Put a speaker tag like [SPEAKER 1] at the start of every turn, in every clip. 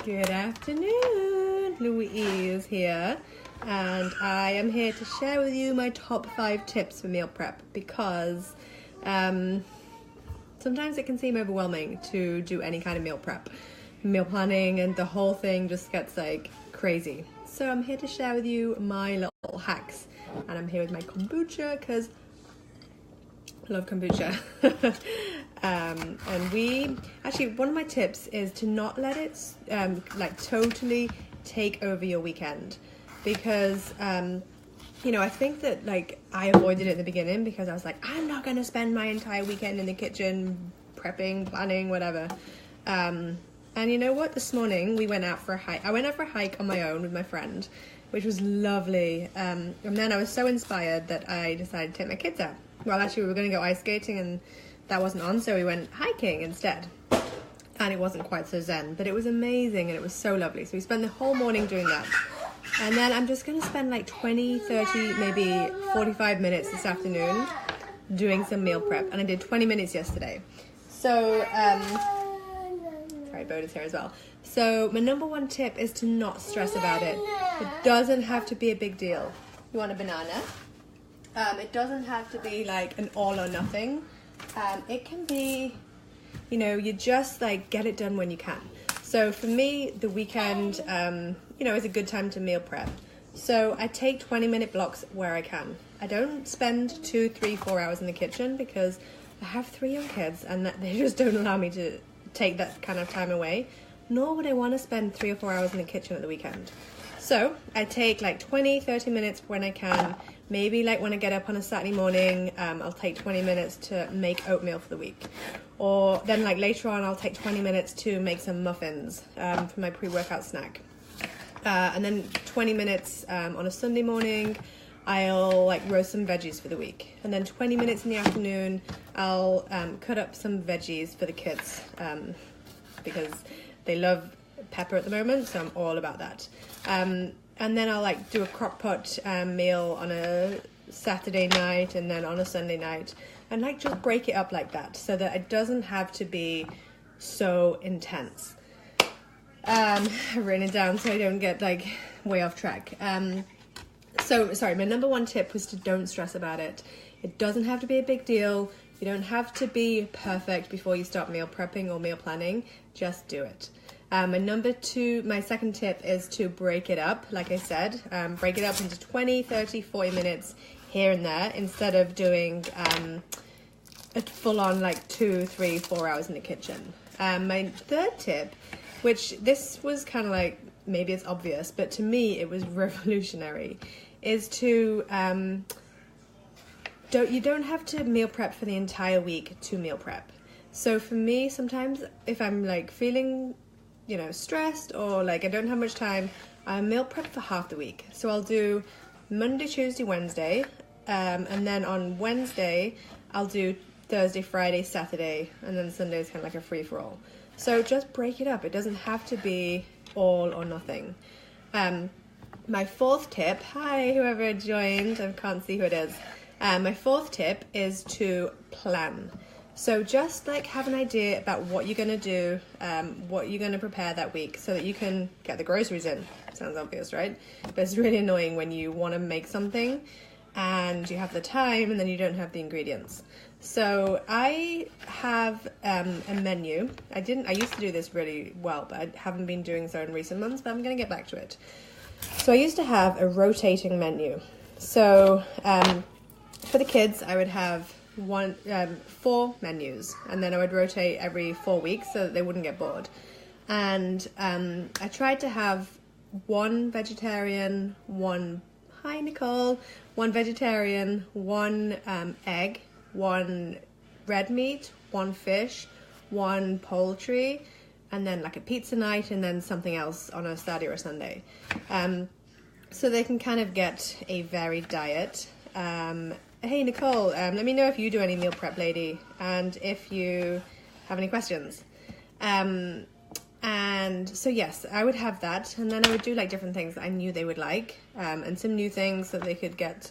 [SPEAKER 1] Good afternoon, Louise here, and I am here to share with you my top 5 tips for meal prep because sometimes it can seem overwhelming to do any kind of meal prep, meal planning, and the whole thing just gets like crazy. So I'm here to share with you my little hacks, and I'm here with my kombucha because I love kombucha. And one of my tips is to not let it totally take over your weekend, because I think that I avoided it in the beginning because I was like, I'm not gonna spend my entire weekend in the kitchen prepping, planning, whatever. And you know what? This morning we went out for a hike. I went out for a hike on my own with my friend, which was lovely. And then I was so inspired that I decided to take my kids out. Well, actually, we were going to go ice skating and that wasn't on, so we went hiking instead. And it wasn't quite so zen, but it was amazing and it was so lovely. So we spent the whole morning doing that. And then I'm just going to spend 20, 30, maybe 45 minutes this afternoon doing some meal prep. And I did 20 minutes yesterday. So, sorry, Boda's here as well. So my number 1 tip is to not stress about it. It doesn't have to be a big deal. You want a banana? It doesn't have to be an all or nothing. It can be, you just get it done when you can. So for me, the weekend, is a good time to meal prep. So I take 20-minute blocks where I can. I don't spend 2, 3, 4 hours in the kitchen because I have 3 young kids and they just don't allow me to take that kind of time away. Nor would I want to spend 3 or 4 hours in the kitchen at the weekend. So I take 20, 30 minutes when I can. Maybe when I get up on a Saturday morning, I'll take 20 minutes to make oatmeal for the week. Or then later on, I'll take 20 minutes to make some muffins for my pre-workout snack. And then 20 minutes on a Sunday morning, I'll roast some veggies for the week. And then 20 minutes in the afternoon, I'll cut up some veggies for the kids because they love pepper at the moment, so I'm all about that. And then I'll do a crock pot meal on a Saturday night and then on a Sunday night, and just break it up like that so that it doesn't have to be so intense. I've written it down so I don't get way off track. So sorry, my number 1 tip was to don't stress about it. It doesn't have to be a big deal. You don't have to be perfect before you start meal prepping or meal planning. Just do it. My second tip is to break it up, like I said. Break it up into 20, 30, 40 minutes here and there instead of doing a full-on 2, 3, 4 hours in the kitchen. My third tip, which this was kind of maybe it's obvious, but to me it was revolutionary, is to you don't have to meal prep for the entire week to meal prep. So for me, sometimes if I'm feeling stressed or I don't have much time, I meal prep for half the week. So I'll do Monday, Tuesday, Wednesday, and then on Wednesday I'll do Thursday, Friday, Saturday, and then Sunday is kind of a free-for-all. So just break it up. It doesn't have to be all or nothing. My 4th tip, hi whoever joined, I can't see who it is. My 4th tip is to plan. So just have an idea about what you're going to do, what you're going to prepare that week so that you can get the groceries in. Sounds obvious, right? But it's really annoying when you want to make something and you have the time and then you don't have the ingredients. So I have a menu. I used to do this really well, but I haven't been doing so in recent months, but I'm going to get back to it. So I used to have a rotating menu. So for the kids, I would have 4 menus, and then I would rotate every 4 weeks so that they wouldn't get bored. And I tried to have 1 vegetarian, 1 vegetarian, 1 egg, 1 red meat, 1 fish, 1 poultry, and then a pizza night, and then something else on a Saturday or a Sunday. So they can kind of get a varied diet. Hey Nicole, let me know if you do any meal prep, lady, and if you have any questions. And so yes, I would have that, and then I would do different things that I knew they would like, and some new things so they could get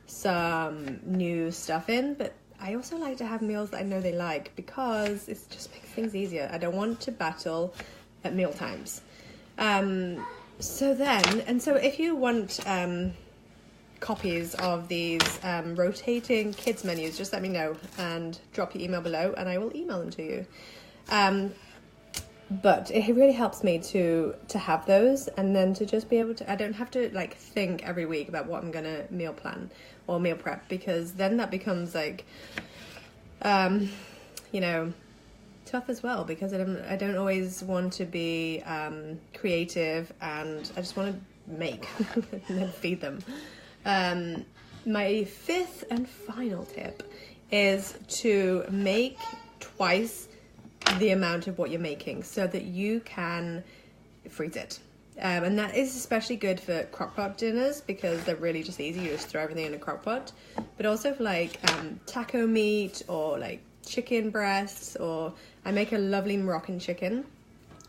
[SPEAKER 1] some new stuff in. But I also like to have meals that I know they like because it just makes things easier. I don't want to battle at meal times. So if you want copies of these rotating kids menus, just let me know and drop your email below and I will email them to you. But it really helps me to have those, and then to just be able to, I don't have to like think every week about what I'm gonna meal plan or meal prep, because then that becomes like you know, tough as well, because I don't always want to be creative, and I just want to make and then feed them. My fifth and final tip is to make twice the amount of what you're making so that you can freeze it. And that is especially good for crockpot dinners because they're really just easy. You just throw everything in a crockpot. But also for like taco meat or like chicken breasts, or I make a lovely Moroccan chicken.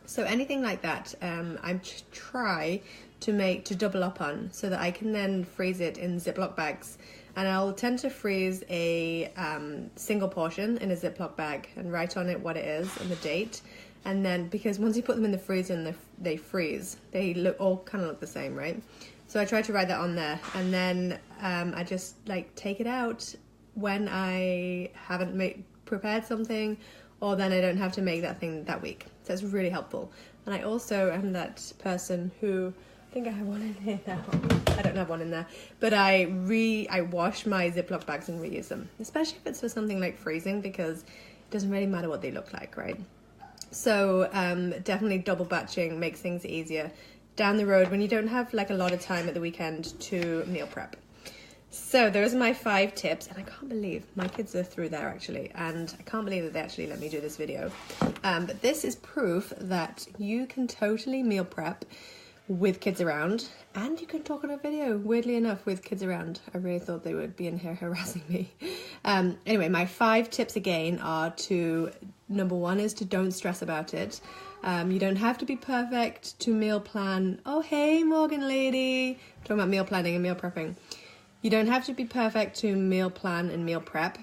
[SPEAKER 1] So anything like that, I try to double up on so that I can then freeze it in Ziploc bags. And I'll tend to freeze a single portion in a Ziploc bag and write on it what it is and the date. And then, because once you put them in the freezer and they freeze, they all kind of look the same, right? So I try to write that on there. And then I just like take it out when I haven't prepared something, or then I don't have to make that thing that week. So it's really helpful. And I also am that person who, I think I have one in here now. I don't have one in there, but I wash my Ziploc bags and reuse them, especially if it's for something like freezing, because it doesn't really matter what they look like, right? So definitely double batching makes things easier down the road when you don't have like a lot of time at the weekend to meal prep. So those are my 5 tips, and I can't believe my kids are through there actually, and I can't believe that they actually let me do this video. But this is proof that you can totally meal prep with kids around, and you can talk on a video, weirdly enough, with kids around. I really thought they would be in here harassing me. Anyway, my 5 tips again are number 1 is to don't stress about it. You don't have to be perfect to meal plan. Oh, hey, Morgan lady. I'm talking about meal planning and meal prepping. You don't have to be perfect to meal plan and meal prep,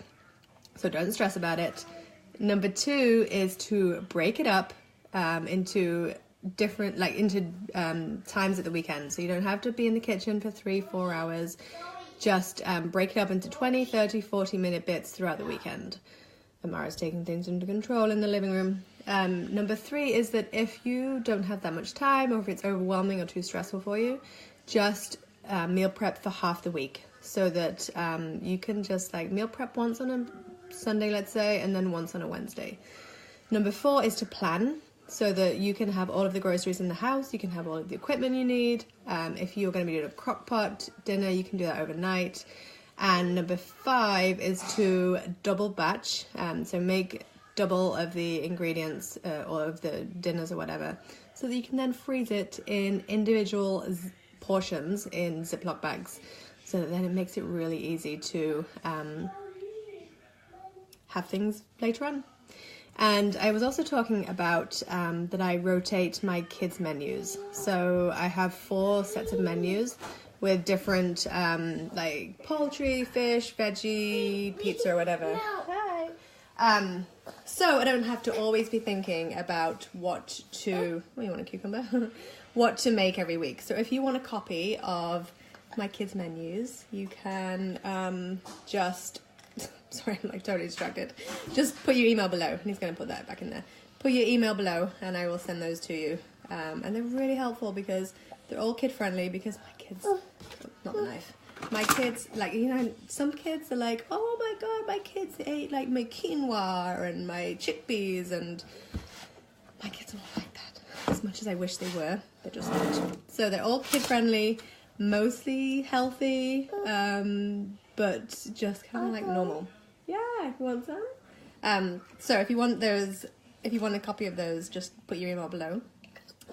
[SPEAKER 1] so don't stress about it. Number 2 is to break it up into different, like into times at the weekend. So you don't have to be in the kitchen for 3-4 hours. Just break it up into 20, 30, 40-minute bits throughout the weekend. Amara's taking things into control in the living room. Number 3 is that if you don't have that much time, or if it's overwhelming or too stressful for you, just meal prep for half the week, so that you can just like meal prep once on a Sunday, let's say, and then once on a Wednesday. Number 4 is to plan, so that you can have all of the groceries in the house, you can have all of the equipment you need. If you're going to be doing a crock pot dinner, you can do that overnight. And number 5 is to double batch, so make double of the ingredients or of the dinners or whatever, so that you can then freeze it in individual portions in Ziploc bags, so that then it makes it really easy to have things later on. And I was also talking about that I rotate my kids' menus. So I have 4 sets of menus with different like poultry, fish, veggie, pizza, or whatever. Hi. So I don't have to always be thinking about what to, you want a cucumber? What to make every week. So if you want a copy of my kids' menus, you can just, sorry, I'm like totally distracted. Just put your email below, and he's going to put that back in there. Put your email below and I will send those to you. And they're really helpful because they're all kid friendly, because my kids, not the knife. My kids, like, you know, some kids are like, oh my God, my kids ate like my quinoa and my chickpeas, and my kids are not like that. As much as I wish they were, they're just not. So they're all kid friendly, mostly healthy, but just kind of like normal. Yeah, if you want some. So if you want those, if you want a copy of those, just put your email below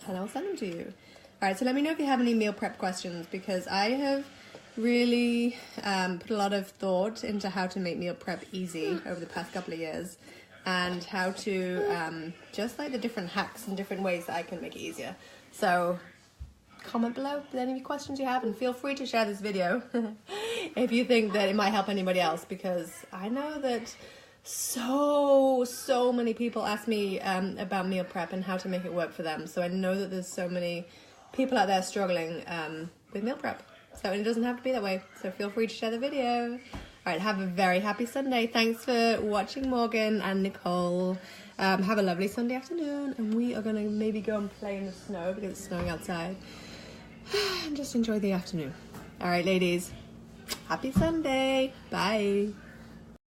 [SPEAKER 1] and I'll send them to you. All right, so let me know if you have any meal prep questions, because I have really put a lot of thought into how to make meal prep easy over the past couple of years, and how to just like the different hacks and different ways that I can make it easier. So comment below with any questions you have, and feel free to share this video if you think that it might help anybody else, because I know that so many people ask me about meal prep and how to make it work for them. So I know that there's so many people out there struggling with meal prep. So it doesn't have to be that way. So feel free to share the video. All right, have a very happy Sunday. Thanks for watching, Morgan and Nicole. Have a lovely Sunday afternoon, and we are going to maybe go and play in the snow because it's snowing outside. And just enjoy the afternoon. All right, ladies. Happy Sunday. Bye.